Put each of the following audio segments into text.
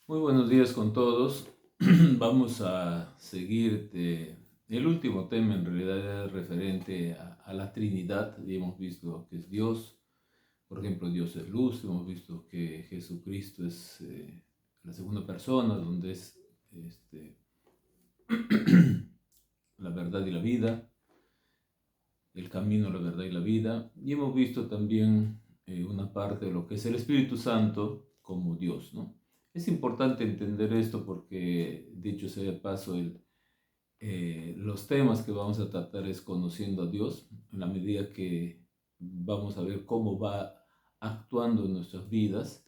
Muy buenos días con todos. Vamos a seguir el último tema, en realidad es referente a la Trinidad. Y hemos visto que es Dios, por ejemplo, Dios es luz. Hemos visto que Jesucristo es la segunda persona, donde es este, la verdad y la vida, el camino, la verdad y la vida. Y hemos visto también una parte de lo que es el Espíritu Santo como Dios, ¿no? Es importante entender esto porque, dicho sea de paso, los temas que vamos a tratar es conociendo a Dios, en la medida que vamos a ver cómo va actuando en nuestras vidas,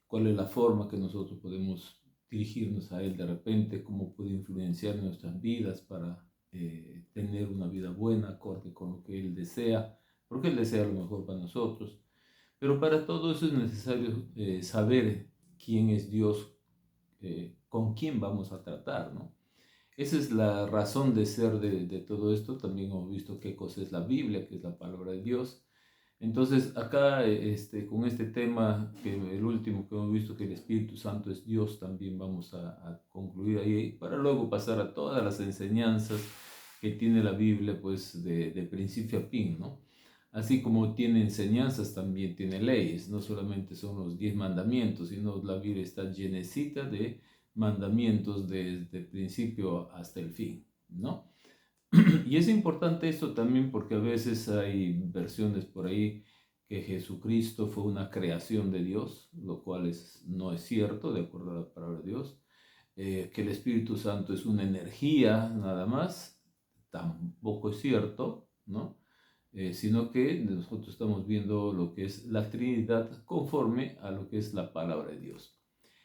cuál es la forma que nosotros podemos dirigirnos a Él de repente, cómo puede influenciar nuestras vidas para tener una vida buena, acorde con lo que Él desea, porque Él desea lo mejor para nosotros. Pero para todo eso es necesario saber quién es Dios, con quién vamos a tratar, ¿no? Esa es la razón de ser de todo esto. También hemos visto qué cosa es la Biblia, que es la palabra de Dios. Entonces, acá, con este tema, que el último que hemos visto, que el Espíritu Santo es Dios, también vamos a concluir ahí, para luego pasar a todas las enseñanzas que tiene la Biblia, pues, de principio a fin, ¿no? Así como tiene enseñanzas, también tiene leyes. No solamente son los 10 mandamientos, sino la Biblia está llenecita de mandamientos desde el principio hasta el fin, ¿no? Y es importante esto también porque a veces hay versiones por ahí que Jesucristo fue una creación de Dios, lo cual no es cierto, de acuerdo a la palabra de Dios. Que el Espíritu Santo es una energía nada más, tampoco es cierto, ¿no? Sino que nosotros estamos viendo lo que es la Trinidad conforme a lo que es la palabra de Dios.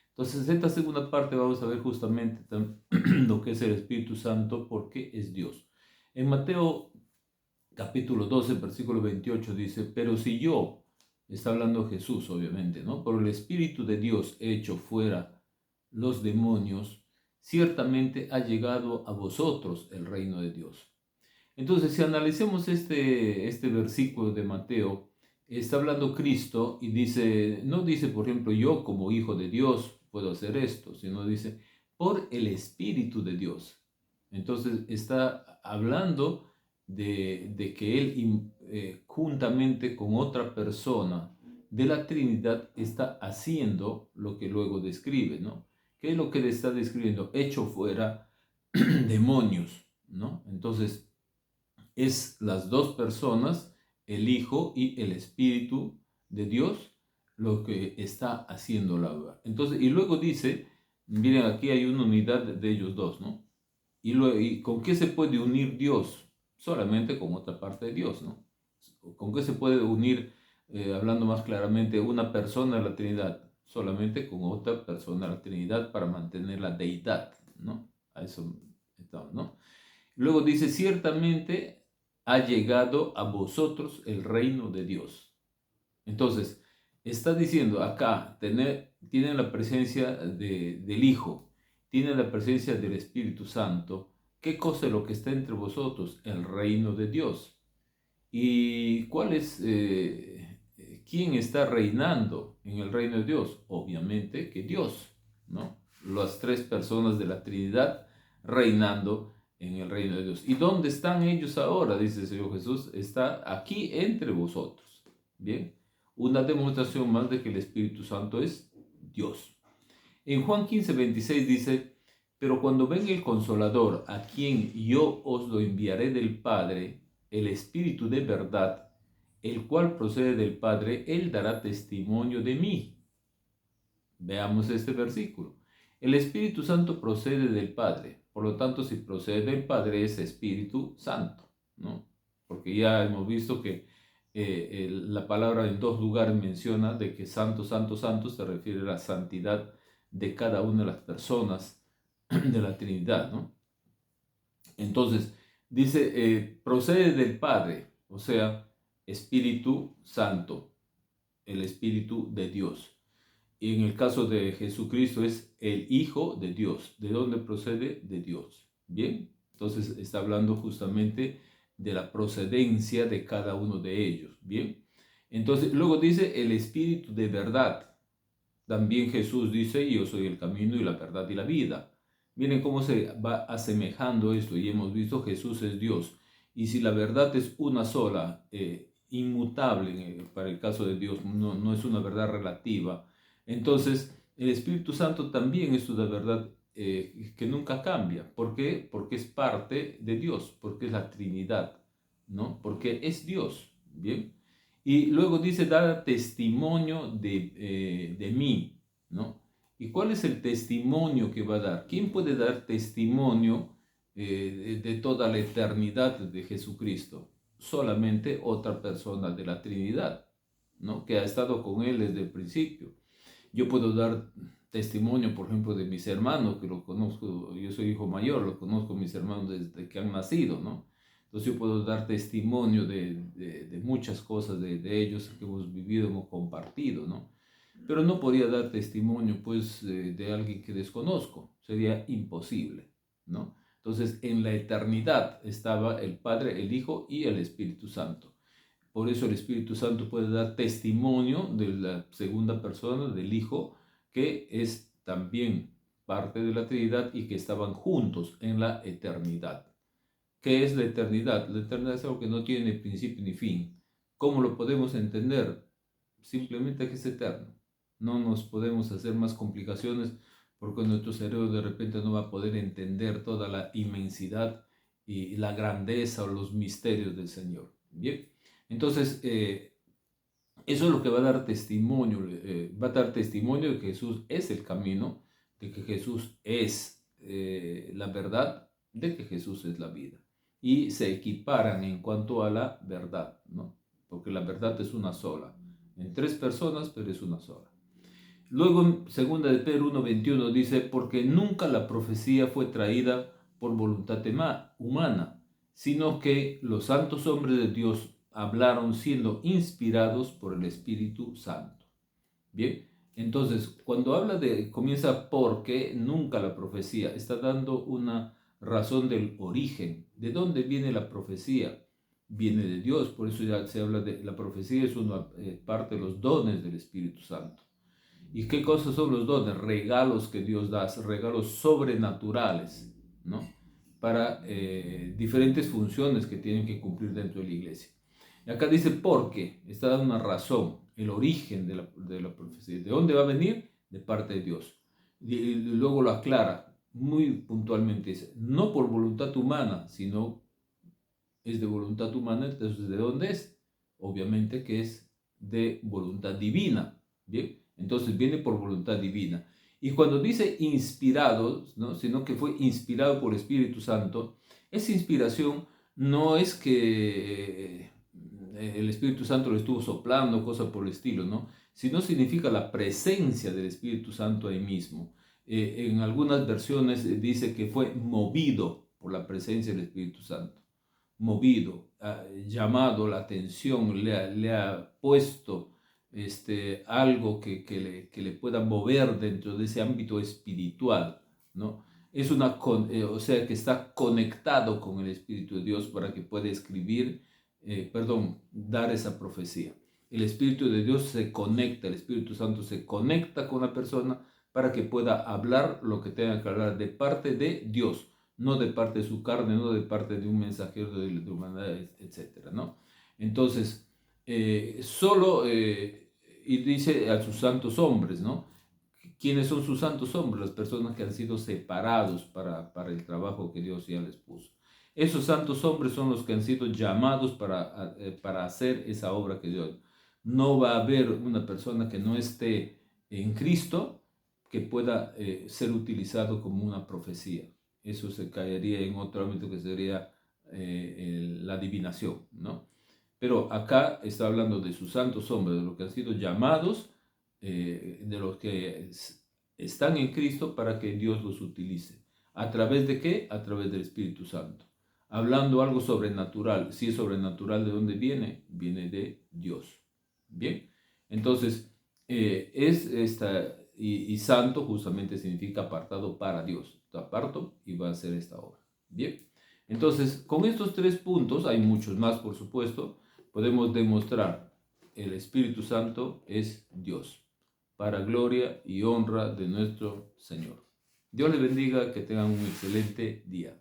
Entonces, en esta segunda parte vamos a ver justamente lo que es el Espíritu Santo, porque es Dios. En Mateo capítulo 12, versículo 28 dice, pero si yo, está hablando Jesús obviamente, ¿no? Por el Espíritu de Dios he hecho fuera los demonios, ciertamente ha llegado a vosotros el reino de Dios. Entonces, si analicemos este versículo de Mateo, está hablando Cristo y dice, no dice, por ejemplo, yo como hijo de Dios puedo hacer esto, sino dice, por el Espíritu de Dios. Entonces, está hablando de que Él, juntamente con otra persona de la Trinidad, está haciendo lo que luego describe, ¿no? ¿Qué es lo que le está describiendo? Hecho fuera demonios, ¿no? Entonces, es las dos personas, el Hijo y el Espíritu de Dios, lo que está haciendo la obra. Entonces, y luego dice, miren, aquí hay una unidad de ellos dos, ¿no? ¿Y con qué se puede unir Dios? Solamente con otra parte de Dios, ¿no? ¿Con qué se puede unir, hablando más claramente, una persona de la Trinidad? Solamente con otra persona de la Trinidad para mantener la deidad, ¿no? A eso estamos, ¿no? Luego dice, ciertamente ha llegado a vosotros el reino de Dios. Entonces, está diciendo acá, tienen la presencia del Hijo, tienen la presencia del Espíritu Santo. ¿Qué cosa es lo que está entre vosotros? El reino de Dios. ¿Y quién está reinando en el reino de Dios? Obviamente que Dios, ¿no? Las tres personas de la Trinidad reinando en el reino de Dios. ¿Y dónde están ellos ahora? Dice el Señor Jesús, está aquí entre vosotros. Bien, una demostración más de que el Espíritu Santo es Dios. En Juan 15:26 dice, pero cuando venga el Consolador, a quien yo os lo enviaré del Padre, el Espíritu de verdad, el cual procede del Padre, él dará testimonio de mí. Veamos este versículo. El Espíritu Santo procede del Padre, por lo tanto, si procede del Padre es Espíritu Santo, ¿no? Porque ya hemos visto que la palabra en dos lugares menciona de que santo, santo, santo se refiere a la santidad de cada una de las personas de la Trinidad, ¿no? Entonces, dice, procede del Padre, o sea, Espíritu Santo, el Espíritu de Dios. Y en el caso de Jesucristo es el Hijo de Dios. ¿De dónde procede? De Dios. Bien, entonces está hablando justamente de la procedencia de cada uno de ellos. Bien, entonces luego dice el Espíritu de verdad. También Jesús dice, yo soy el camino y la verdad y la vida. Miren cómo se va asemejando esto, y hemos visto Jesús es Dios. Y si la verdad es una sola, inmutable para el caso de Dios, no es una verdad relativa, entonces el Espíritu Santo también es una verdad que nunca cambia. ¿Por qué? Porque es parte de Dios, porque es la Trinidad, ¿no? Porque es Dios, ¿bien? Y luego dice, dar testimonio de mí, ¿no? ¿Y cuál es el testimonio que va a dar? ¿Quién puede dar testimonio de toda la eternidad de Jesucristo? Solamente otra persona de la Trinidad, ¿no? Que ha estado con Él desde el principio. Yo puedo dar testimonio, por ejemplo, de mis hermanos, que lo conozco, yo soy hijo mayor, lo conozco a mis hermanos desde que han nacido, ¿no? Entonces yo puedo dar testimonio de muchas cosas de ellos que hemos vivido, hemos compartido, ¿no? Pero no podría dar testimonio, pues, de alguien que desconozco, sería imposible, ¿no? Entonces, en la eternidad estaba el Padre, el Hijo y el Espíritu Santo. Por eso el Espíritu Santo puede dar testimonio de la segunda persona, del Hijo, que es también parte de la Trinidad y que estaban juntos en la eternidad. ¿Qué es la eternidad? La eternidad es algo que no tiene ni principio ni fin. ¿Cómo lo podemos entender? Simplemente que es eterno. No nos podemos hacer más complicaciones porque nuestro cerebro de repente no va a poder entender toda la inmensidad y la grandeza o los misterios del Señor. Bien. Entonces, eso es lo que va a dar testimonio, va a dar testimonio de que Jesús es el camino, de que Jesús es la verdad, de que Jesús es la vida. Y se equiparan en cuanto a la verdad, ¿no? Porque la verdad es una sola, en tres personas, pero es una sola. Luego en 2 de Pedro 1:21 dice, porque nunca la profecía fue traída por voluntad humana, sino que los santos hombres de Dios hablaron siendo inspirados por el Espíritu Santo. Bien, entonces cuando habla comienza porque nunca la profecía, está dando una razón del origen. ¿De dónde viene la profecía? Viene de Dios, por eso ya se habla de la profecía, es una parte de los dones del Espíritu Santo. ¿Y qué cosas son los dones? Regalos que Dios da, regalos sobrenaturales, ¿no? Para diferentes funciones que tienen que cumplir dentro de la iglesia. Y acá dice porque, está dando una razón, el origen de la profecía. ¿De dónde va a venir? De parte de Dios. Y luego lo aclara muy puntualmente, dice, no por voluntad humana, sino es de voluntad humana, entonces ¿de dónde es? Obviamente que es de voluntad divina, ¿bien? Entonces viene por voluntad divina. Y cuando dice inspirado, ¿no? Sino que fue inspirado por el Espíritu Santo, esa inspiración no es que el Espíritu Santo lo estuvo soplando, cosa por el estilo, ¿no? Sino significa la presencia del Espíritu Santo ahí mismo. En algunas versiones dice que fue movido por la presencia del Espíritu Santo. Movido, llamado la atención, le ha puesto algo que le pueda mover dentro de ese ámbito espiritual, ¿no? Es o sea, que está conectado con el Espíritu de Dios para que pueda escribir, dar esa profecía. El Espíritu de Dios se conecta, el Espíritu Santo se conecta con la persona para que pueda hablar lo que tenga que hablar de parte de Dios, no de parte de su carne, no de parte de un mensajero de humanidad, etc., ¿no? Entonces, y dice a sus santos hombres, ¿no? ¿Quiénes son sus santos hombres? Las personas que han sido separados para el trabajo que Dios ya les puso. Esos santos hombres son los que han sido llamados para hacer esa obra que Dios. No va a haber una persona que no esté en Cristo que pueda ser utilizado como una profecía. Eso se caería en otro ámbito que sería la adivinación, ¿no? Pero acá está hablando de sus santos hombres, de los que han sido llamados, de los que están en Cristo para que Dios los utilice. ¿A través de qué? A través del Espíritu Santo. Hablando algo sobrenatural. Si es sobrenatural, ¿de dónde viene? Viene de Dios. Bien, entonces y santo justamente significa apartado para Dios. Te aparto y va a hacer esta obra. Bien, entonces con estos tres puntos, hay muchos más por supuesto, podemos demostrar el Espíritu Santo es Dios. para gloria y honra de nuestro Señor. Dios les bendiga, que tengan un excelente día.